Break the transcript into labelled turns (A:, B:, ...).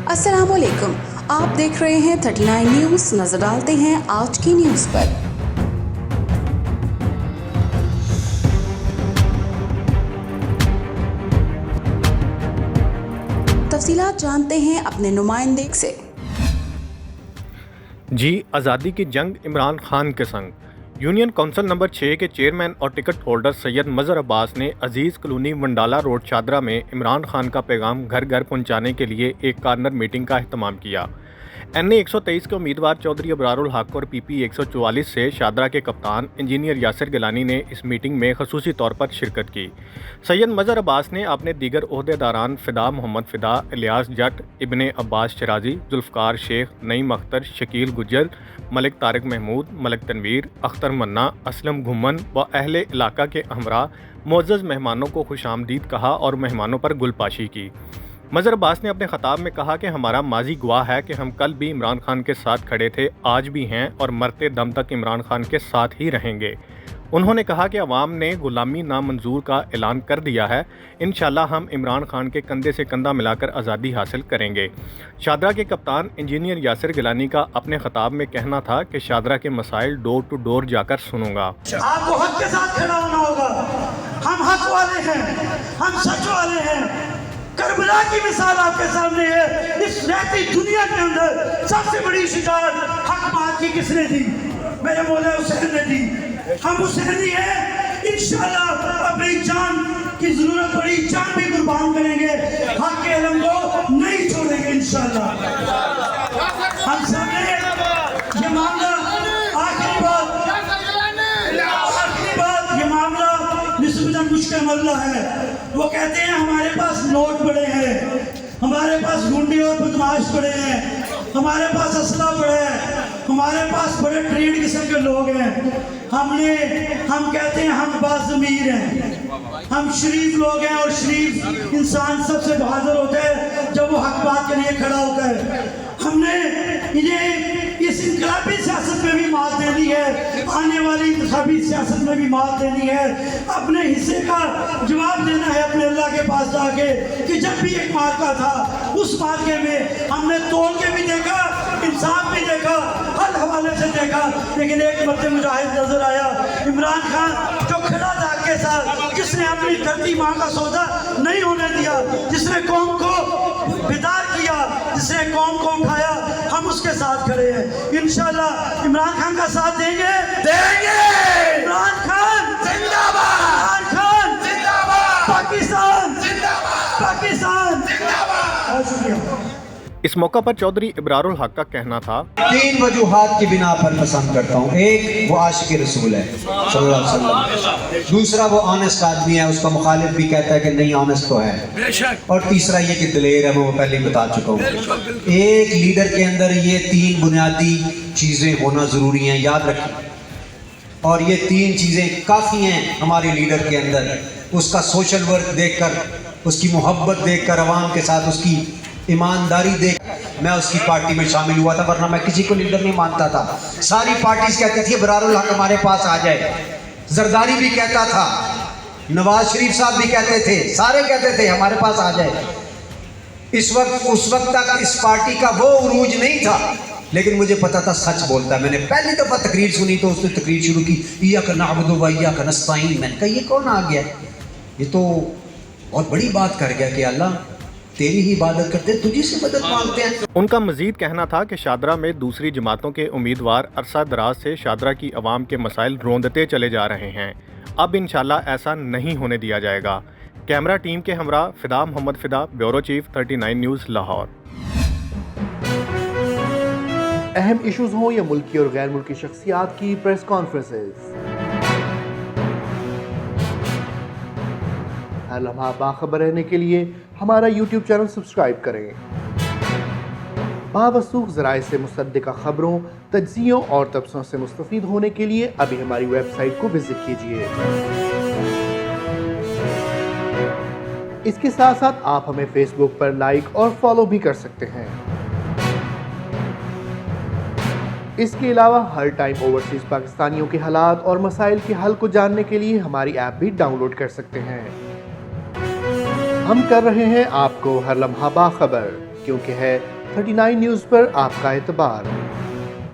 A: अस्सलाम वालेकुम, आप देख रहे हैं 39 न्यूज़। नजर डालते हैं आज की न्यूज़ पर। तफसीलात जानते हैं अपने नुमाइंदे से।
B: जी आज़ादी की जंग इमरान खान के संग। यूनियन काउंसिल नंबर 6 के चेयरमैन और टिकट होल्डर सैयद मज़हर अब्बास ने अजीज़ कॉलोनी वंडाला रोड शादरा में इमरान खान का पैगाम घर घर पहुंचाने के लिए एक कार्नर मीटिंग का अहतमाम किया। NA 123 के उम्मीदवार चौधरी अबरारुल हक और PP 144 से शादरा के कप्तान इंजीनियर यासिर गिलानी ने इस मीटिंग में खसूसी तौर पर शिरकत की। सैयद मज़हर अब्बास ने अपने दीगर ओहदेदारान फ़िदा मोहम्मद फ़िदा, इलियास जट, इब्ने अब्बास शराजी, जुल्फ़कार शेख, नईम अख्तर, शकील गुज्जर, मलिक तारिक महमूद, मलिक तनवीर, अख्तर मन्ना, असलम घुमन व अहले इलाका के हमरा मुअज़्ज़ज़ मेहमानों को खुशामदीद कहा और मेहमानों पर गुलपाशी की। मज़हर अब्बास ने अपने ख़ताब में कहा कि हमारा माजी गवाह है कि हम कल भी इमरान खान के साथ खड़े थे, आज भी हैं और मरते दम तक इमरान खान के साथ ही रहेंगे। उन्होंने कहा कि अवाम ने गुलामी नामंजूर का ऐलान कर दिया है, इंशाअल्लाह हम इमरान खान के कंधे से कंधा मिलाकर आज़ादी हासिल करेंगे। शादरा के कप्तान इंजीनियर यासिर गिलानी का अपने ख़ताब में कहना था कि शादरा के मसाइल डोर टू डोर जाकर सुनूंगा।
C: आपको हक के साथ खड़ा होना होगा। हम हक वाले हैं, हम सच वाले हैं। करबला की मिसाल आपके सामने है। इस रहती दुनिया के अंदर सबसे बड़ी शिकायत हक बात की किसने दी? मेरे मौला हुसैन ने दी। हम हुसैनी हैं, इंशाअल्लाह अपनी जान की जरूरत पड़ी जान भी कुर्बान करेंगे, हक के इल्म को नहीं छोड़ेंगे इंशाअल्लाह। हम सबने ये मामला आखिरी बात ये मामला निस्बतन मुश्किल मामला है। वो कहते हैं हमारे पास नोट पड़े हैं, हमारे पास गुंडे और बदमाश पड़े हैं, हमारे पास असला पड़ा है, हमारे पास बड़े ट्रेड किस्म के लोग हैं। हम कहते हैं हम बाज़मीर हैं, हम शरीफ लोग हैं और शरीफ इंसान सबसे बहादुर होता है जब वो हक बात के लिए खड़ा होता है। हमने इन्हें इस इनकलाबी सियासत में भी मात देनी है, आने वाली इंतखाबी सियासत में भी मात देनी है। अपने हिस्से का जवाब देना है अपने अल्लाह के पास जाके कि जब भी एक मार्का था उस मार्के में हमने तोड़ के भी देखा, इंसाफ भी देखा, हर हवाले से देखा, लेकिन एक मर्द मुजाहिद नजर आया, इमरान खान जो खड़ा था के साथ, जिसने अपनी धरती माँ का सौदा नहीं होने दिया, जिसने कौम को बेदार किया, जिसने कौम को उठाया, हम उसके साथ खड़े हैं। इंशाअल्लाह इमरान खान का साथ देंगे। इमरान खान जिंदाबाद, इमरान खान जिंदाबाद, पाकिस्तान जिंदाबाद, पाकिस्तान जिंदाबाद। बहुत शुक्रिया।
B: इस मौका पर चौधरी अबरारुल हक का कहना था,
D: 3 वजूहात की बिना पर पसंद करता हूँ। एक, वो आशिक रसूल है सल्लल्लाहु अलैहि वसल्लम। दूसरा, वो ऑनेस्ट आदमी है, उसका मुखालिफ भी कहता है कि नहीं ऑनेस्ट तो है। और तीसरा ये कि दिलेर है, मैं वो पहले ही बता चुका हूँ। एक लीडर के अंदर ये 3 बुनियादी चीज़ें होना ज़रूरी हैं, याद रखें। और ये 3 चीज़ें काफ़ी हैं हमारे लीडर के अंदर। उसका सोशल वर्क देखकर, उसकी मोहब्बत देखकर, अवाम के साथ उसकी ईमानदारी देख मैं उसकी पार्टी में शामिल हुआ था, वरना मैं किसी को लीडर नहीं मानता था। सारी पार्टीज कहती थी अबरारुल हक हमारे पास आ जाए, जरदारी भी कहता था, नवाज शरीफ साहब भी कहते थे, सारे कहते थे हमारे पास आ जाए। उस वक्त तक इस पार्टी का वो उरूज नहीं था, लेकिन मुझे पता था सच बोलता है। मैंने पहली दफ़ा तकरीर सुनी तो उसने तकरीर शुरू की, इय्याका नअबुदु व इय्याका नस्तईन। मैंने कहा ये कौन आ गया, ये तो बहुत बड़ी बात कर गया कि अल्लाह तेरी ही इबादत करते हैं, तुझी से मदद मांगते हैं।
B: उनका मजीद कहना था कि शादरा में दूसरी जमातों के उम्मीदवार अरसा दराज से शादरा की अवाम के मसाइल रोंदते चले जा रहे हैं। अब इंशाल्लाह ऐसा नहीं होने दिया जाएगा। कैमरा टीम के हमरा Fida Mohammad Fida, bureau chief 39 news Lahore.
E: अहम इशूज़ हों या मुल्की और गैर मुल्की शख्सियात की प्रेस कॉन्फ्रेंसेस, हर लम्हा बाखबर रहने के लिए हमारा YouTube चैनल सब्सक्राइब करें। बावसूख ज़राए से मुसद्दिक़ा खबरों, तज्ज़ियों और तबसरों से मुस्तफ़ीद होने के लिए अभी हमारी वेबसाइट को विज़िट कीजिए। इसके साथ साथ आप हमें फेसबुक पर लाइक और फॉलो भी कर सकते हैं। इसके अलावा हर टाइम ओवरसीज़ पाकिस्तानियों के हालात और मसाइल के हल को जानने के लिए हमारी ऐप भी डाउनलोड कर सकते हैं। हम कर रहे हैं आपको हर लम्हा बाखबर, क्योंकि है 39 न्यूज़ पर आपका एतबार।